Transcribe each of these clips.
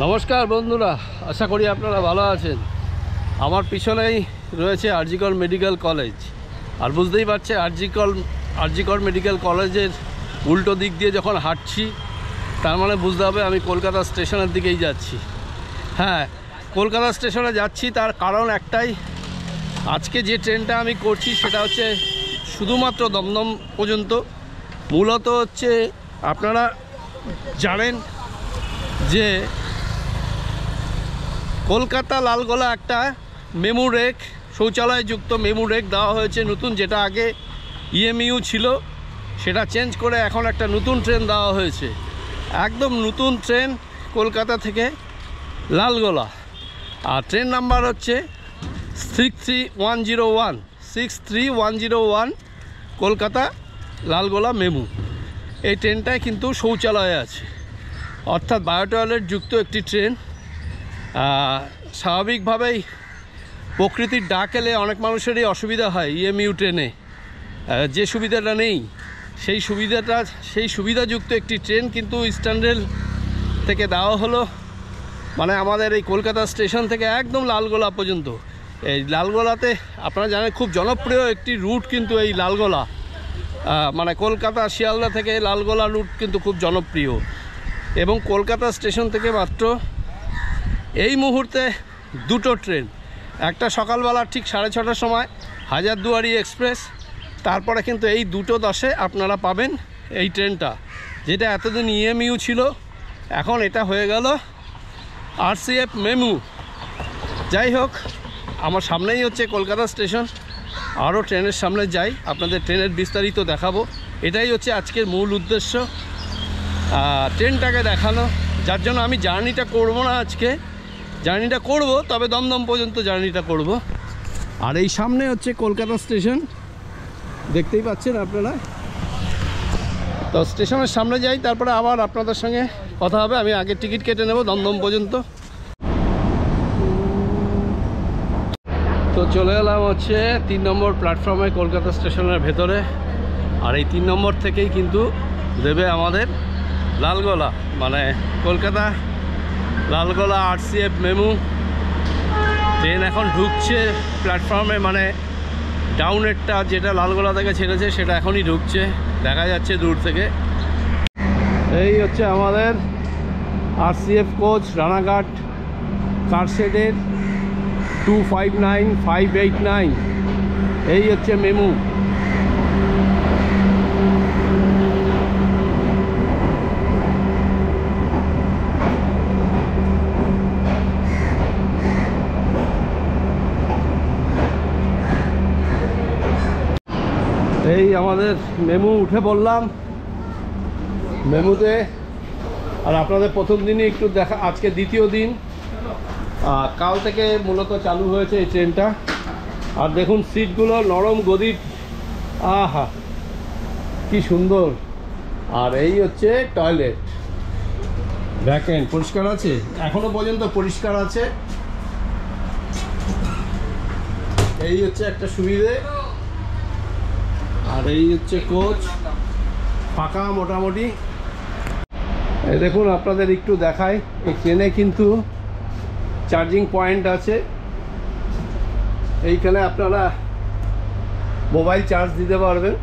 নমস্কার বন্ধুরা, আশা করি আপনারা ভালো আছেন। আমার পিছনেই রয়েছে আরজিকর মেডিকেল কলেজ। আর বুঝতেই পারছে আরজিকর মেডিকেল কলেজের উল্টো দিক দিয়ে যখন হাঁটছি, তার মানে বুঝতে হবে আমি কলকাতা স্টেশনের দিকেই যাচ্ছি। হ্যাঁ, কলকাতা স্টেশনে যাচ্ছি, তার কারণ একটাই, আজকে যে ট্রেনটা আমি করছি সেটা হচ্ছে শুধুমাত্র দমদম পর্যন্ত। মূলত হচ্ছে আপনারা জানেন যে কলকাতা লালগোলা একটা মেমু রেক, শৌচালয়যুক্ত মেমু রেক দেওয়া হয়েছে নতুন, যেটা আগে ইএমইউ ছিল, সেটা চেঞ্জ করে এখন একটা নতুন ট্রেন দেওয়া হয়েছে। একদম নতুন ট্রেন কলকাতা থেকে লালগোলা। আর ট্রেন নাম্বার হচ্ছে 63101 কলকাতা লালগোলা মেমু। এই ট্রেনটায় কিন্তু শৌচালয় আছে, অর্থাৎ বায়োটয়লেট যুক্ত একটি ট্রেন। স্বাভাবিকভাবেই প্রকৃতির ডাক এলে অনেক মানুষেরই অসুবিধা হয় ইএমইউ ট্রেনে, যে সুবিধাটা নেই সেই সুবিধাযুক্ত একটি ট্রেন কিন্তু ইস্টার্ন রেল থেকে দেওয়া হলো। মানে আমাদের এই কলকাতা স্টেশন থেকে একদম লালগোলা পর্যন্ত। এই লালগোলাতে আপনারা জানেন খুব জনপ্রিয় একটি রুট কিন্তু এই লালগোলা, মানে কলকাতা শিয়ালদা থেকে লালগোলা রুট কিন্তু খুব জনপ্রিয়। এবং কলকাতা স্টেশন থেকে মাত্র এই মুহূর্তে দুটো ট্রেন, একটা সকালবেলা ঠিক 6:30টার সময় হাজারদুয়ারি এক্সপ্রেস, তারপরে কিন্তু এই 2:10 আপনারা পাবেন এই ট্রেনটা, যেটা এতদিন ইএমইউ ছিল, এখন এটা হয়ে গেল আরসিএফ মেমু। যাই হোক, আমার সামনেই হচ্ছে কলকাতা স্টেশন, আরও ট্রেনের সামনে যাই, আপনাদের ট্রেনের বিস্তারিত দেখাবো। এটাই হচ্ছে আজকের মূল উদ্দেশ্য, ট্রেনটাকে দেখানো। যার জন্য আমি জার্নিটা করব না, আজকে জার্নিটা করব, তবে দমদম পর্যন্ত জার্নিটা করব। আর এই সামনে হচ্ছে কলকাতা স্টেশন, দেখতেই পাচ্ছেন আপনারা। তো স্টেশনের সামনে যাই, তারপরে আবার আপনাদের সঙ্গে কথা হবে। আমি আগে টিকিট কেটে নেব দমদম পর্যন্ত। তো চলে এলাম হচ্ছে 3 নম্বর প্ল্যাটফর্মে কলকাতা স্টেশনের ভেতরে। আর এই 3 নম্বর থেকেই কিন্তু দেবে আমাদের লালগোলা, মানে কলকাতা লালগোলা আরসিএফ মেমু ট্রেন এখন ঢুকছে প্ল্যাটফর্মে। মানে ডাউনেরটা যেটা লালগোলা থেকে ছেড়েছে সেটা এখনই ঢুকছে, দেখা যাচ্ছে দূর থেকে। এই হচ্ছে আমাদের আরসিএফ কোচ, রানাঘাট কারশেডের 259589। এই হচ্ছে মেমু। এই আমাদের মেমু, উঠে পড়লাম মেমুতে। আর আপনাদের প্রথম দিনই একটু দেখা, আজকে দ্বিতীয় দিন, কাল থেকে মূলত চালু হয়েছে এই ট্রেনটা। আর দেখুন সিটগুলো নরম গদির, আহা কি সুন্দর। আর এই হচ্ছে টয়লেট, দেখেন পরিষ্কার আছে, এখনো পর্যন্ত পরিষ্কার আছে। এই হচ্ছে একটা সুবিধে। আর এই হচ্ছে কোচ, ফাঁকা মোটামুটি। এই দেখুন আপনাদের একটু দেখাই, এই ট্রেনে কিন্তু চার্জিং পয়েন্ট আছে। এইখানে আপনারা মোবাইল চার্জ দিতে পারবেন।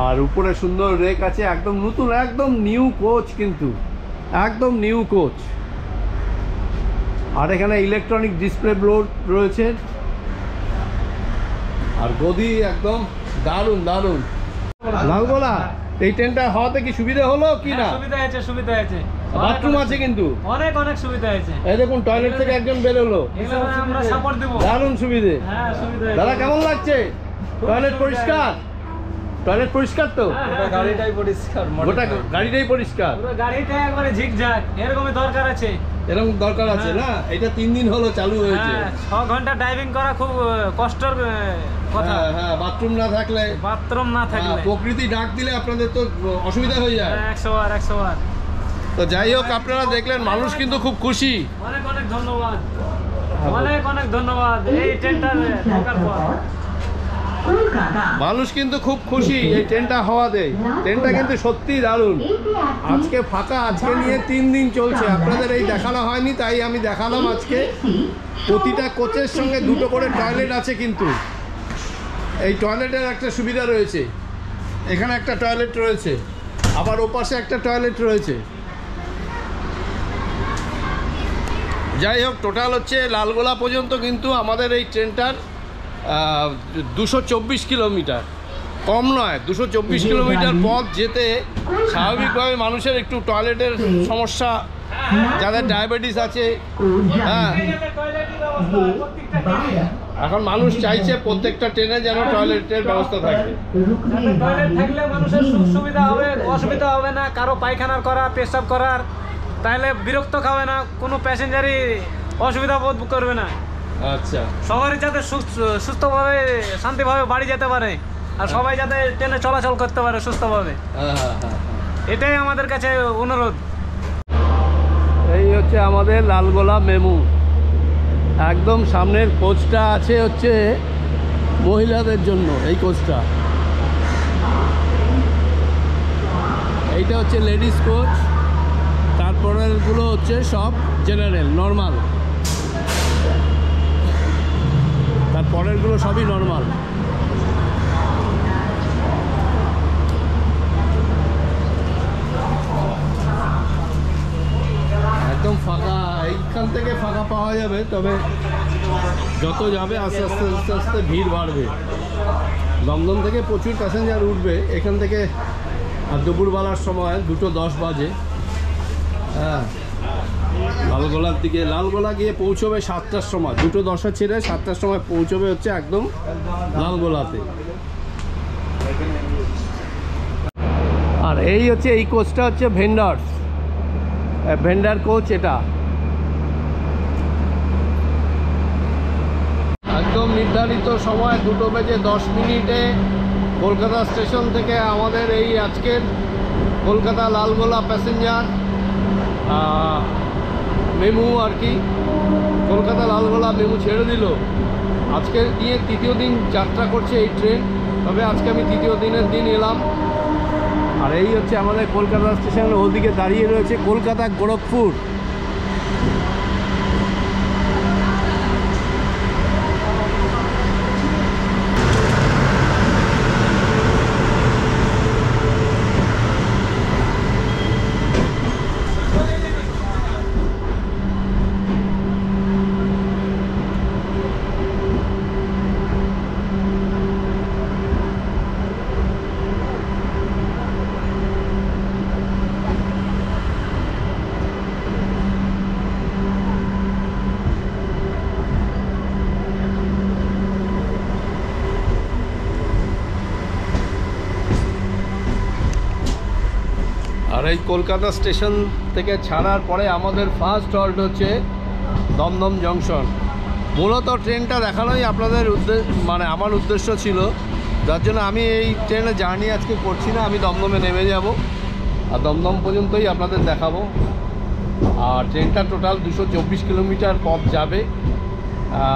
আর উপরে সুন্দর রেক আছে, একদম নতুন, একদম নিউ কোচ, কিন্তু একদম নিউ কোচ। আর এখানে ইলেকট্রনিক ডিসপ্লে বোর্ড রয়েছে। আর গদি একদম দারুণ দারুণ। লালগোলা এই ট্রেনটা হওয়াতে কি সুবিধা হলো কি না? সুবিধা আছে। বাথরুম আছে কিন্তু অনেক সুবিধা আছে। এই দেখুন টয়লেট থেকে একজন বেরোলো, আমরা সাপোর্ট দেব। দারুণ সুবিধে। হ্যাঁ, সুবিধা আছে। দাদা কেমন লাগছে? টয়লেট পরিষ্কার? টয়লেট পরিষ্কার তো? গাড়িটাই পরিষ্কার, গোটা গাড়িটাই পরিষ্কার, পুরো গাড়িটা একবারে ঝিকঝাক। এরকমই দরকার আছে, এরকম দরকার আছে না? এটা 3 দিন হলো চালু হয়েছে। 6 ঘন্টা ড্রাইভিং করা খুব কষ্টের কথা। হ্যাঁ, বাথরুম না থাকলে, প্রকৃতি ডাক দিলে আপনাদের তো অসুবিধা হয়ে যায়। 100 বার। তো যাই হোক, আপনারা দেখলেন মানুষ কিন্তু খুব খুশি। অনেক ধন্যবাদ, অনেক ধন্যবাদ এই ট্রেনটার ঢোকার পর। মানুষ কিন্তু খুব খুশি এই ট্রেনটা হওয়াতে। ট্রেনটা কিন্তু সত্যিই দারুণ। আজকে ফাঁকা, আজকে নিয়ে 3 দিন চলছে। আপনাদের এই দেখানো হয়নি, তাই আমি দেখালাম আজকে। প্রতিটা কোচের সঙ্গে 2টো করে টয়লেট আছে, কিন্তু এই টয়লেটের একটা সুবিধা রয়েছে। এখানে একটা টয়লেট রয়েছে, আবার ওপাশে একটা টয়লেট রয়েছে। যাই হোক, টোটাল হচ্ছে লালগোলা পর্যন্ত কিন্তু আমাদের এই ট্রেনটার 224 কিলোমিটার, কম নয়। 224 কিলোমিটার পথ যেতে স্বাভাবিকভাবে মানুষের একটু টয়লেটের সমস্যা, যাদের ডায়াবেটিস আছে, হ্যাঁ, এখন মানুষ চাইছে প্রত্যেকটা ট্রেনে যেন টয়লেটের ব্যবস্থা থাকে। টয়লেট থাকলে মানুষের সুবিধা হবে, অসুবিধা হবে না কারো পায়খানার করা, পেশাব করার। তাহলে বিরক্ত খাবে না, কোনো প্যাসেঞ্জারই অসুবিধা বোধ করবে না। আচ্ছা, সবারই যাতে সুস্থভাবে শান্তিভাবে বাড়ি যেতে পারে, আর সবাই যাতে ট্রেনে চলাচল করতে পারে সুস্থভাবে, এটাই আমাদের কাছে অনুরোধ। এই হচ্ছে আমাদের লালগোলা মেমু। একদম সামনের কোচটা আছে হচ্ছে মহিলাদের জন্য, এই কোচটা। এইটা হচ্ছে লেডিস কোচ, তারপরেরগুলো হচ্ছে সব জেনারেল নর্মাল, তারপরেরগুলো সবই নর্মাল। একদম ফাঁকা, এইখান থেকে ফাঁকা পাওয়া যাবে, তবে যত যাবে আস্তে আস্তে আস্তে আস্তে ভিড় বাড়বে। দমদম থেকে প্রচুর প্যাসেঞ্জার উঠবে এখান থেকে। আর দুপুরবেলার সময় 2:10 বাজে, হ্যাঁ, লালগোলার দিকে। লালগোলা গিয়ে পৌঁছবে 7টার সময়, 2:10 ছেড়ে 7টার সময় পৌঁছবে হচ্ছে একদম লালগোলাতে। আর এই হচ্ছে এই কোচটা হচ্ছে ভেন্ডার কোচ। এটা একদম নির্ধারিত সময় 2:10 কলকাতা স্টেশন থেকে আমাদের এই আজকের কলকাতা লালগোলা প্যাসেঞ্জার মেমু আর কি, কলকাতা লালগোলা মেমু ছেড়ে দিল। আজকে নিয়ে 3য় দিন যাত্রা করছে এই ট্রেন, তবে আজকে আমি 3য় দিনের দিন এলাম। আর এই হচ্ছে আমাদের কলকাতা স্টেশনের ওদিকে দাঁড়িয়ে রয়েছে কলকাতা গোরখপুর। আর এই কলকাতা স্টেশন থেকে ছাড়ার পরে আমাদের ফার্স্ট হল্ট হচ্ছে দমদম জংশন। মূলত ট্রেনটা দেখানোই আপনাদের মানে আমার উদ্দেশ্য ছিল, যার জন্য আমি এই ট্রেনে জার্নি আজকে করছি না। আমি দমদমে নেমে যাব আর দমদম পর্যন্তই আপনাদের দেখাবো। আর ট্রেনটা টোটাল 224 কিলোমিটার পথ যাবে।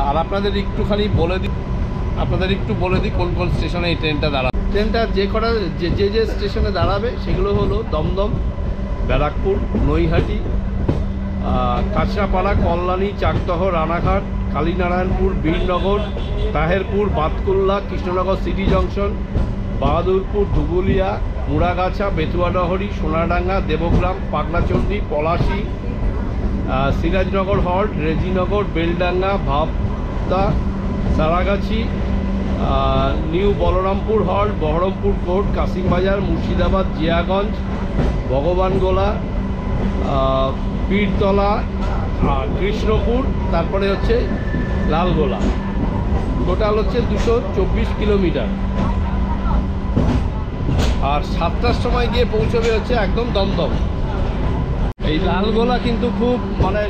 আর আপনাদের একটু বলে দিই কোন কোন স্টেশনে এই ট্রেনটা দাঁড়াবে। ট্রেনটা যে স্টেশনে দাঁড়াবে সেগুলো হলো Dum Dum, Barrackpore, Naihati, Kanchrapara, Kalyani, Chakdaha, Ranaghat, Kalinarayanpur, Birnagar, Taherpur, Badkulla, Krishnanagar city junction, Bahadurpur, Dhubulia, Muragacha, Bethuadahari, Sonadanga, Debagram, Paglachandi, Palashi, Sirajnagar halt, Rejinagar, Beldanga, Bhabta, Saragachi, new Balarampur halt, Berhampore court, Cossimbazar, Murshidabad, Jiaganj, Bhagwangola, Pirtala, Krishnapur, তারপরে হচ্ছে লালগোলা। টোটাল হচ্ছে 224 কিলোমিটার। আর 7টার সময় গিয়ে পৌঁছবে হচ্ছে একদম দমদম। এই লালগোলা কিন্তু খুব মানে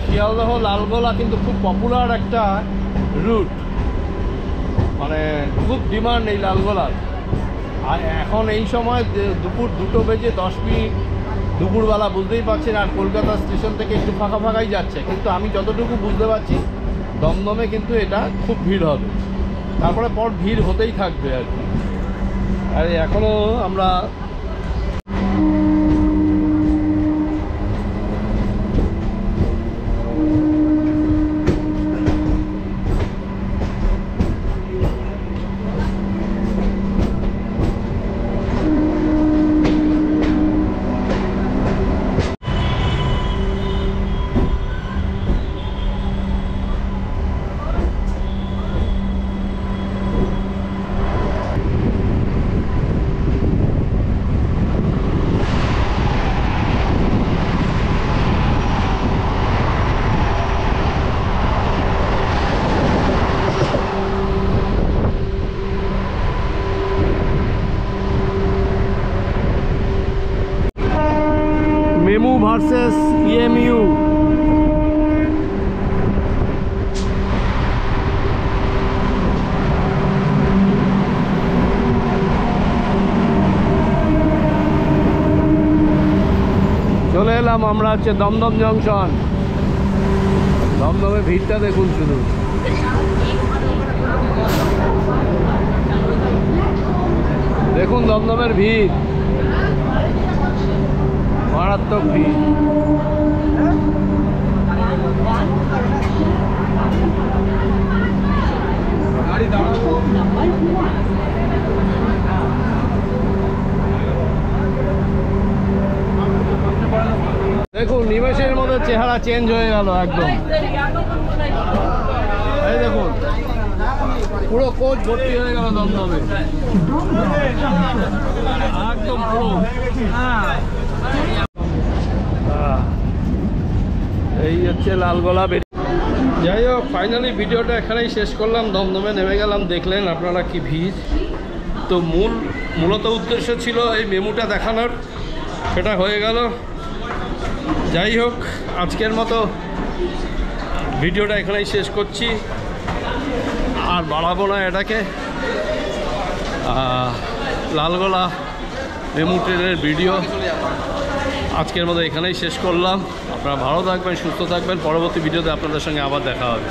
শিয়ালদহ লালগোলা কিন্তু খুব পপুলার একটা রুট, মানে খুব ডিমান্ড এই লালগোলার। আর এখন এই সময় দুপুর 2:10 দুপুরবেলা, বুঝতেই পারছেন। আর কলকাতা স্টেশন থেকে একটু ফাঁকাই যাচ্ছে, কিন্তু আমি যতটুকু বুঝতে পারছি দমদমে কিন্তু এটা খুব ভিড় হবে। তারপরে পর ভিড় হতেই থাকবে আর কি। আর এখনও আমরা মেমু ভার্সেস ইএমইউ। চলে এলাম আমরা হচ্ছে দমদম জংশন। দমদমে ভিড়টা দেখুন শুধু, দেখুন দমদমের ভিড়, মারাত্মক ভিড়। দেখুন নিমেষের মধ্যে চেহারা চেঞ্জ হয়ে গেল একদম। এই দেখুন পুরো কোচ ভর্তি হয়ে গেল দমদমে একদম পুরো। এই হচ্ছে লালগোলা। যাই হোক, ফাইনালি ভিডিওটা এখানেই শেষ করলাম। দমদমে নেমে গেলাম, দেখলেন আপনারা কি ভিড়। তো মূলত উদ্দেশ্য ছিল এই মেমুটা দেখানোর, সেটা হয়ে গেল। যাই হোক, আজকের মতো ভিডিওটা এখানেই শেষ করছি, আর বাড়াবো না এটাকে। লালগোলা মেমু ট্রেনের ভিডিও আজকের মতো এখানেই শেষ করলাম। আপনারা ভালো থাকবেন, সুস্থ থাকবেন। পরবর্তী ভিডিওতে আপনাদের সঙ্গে আবার দেখা হবে।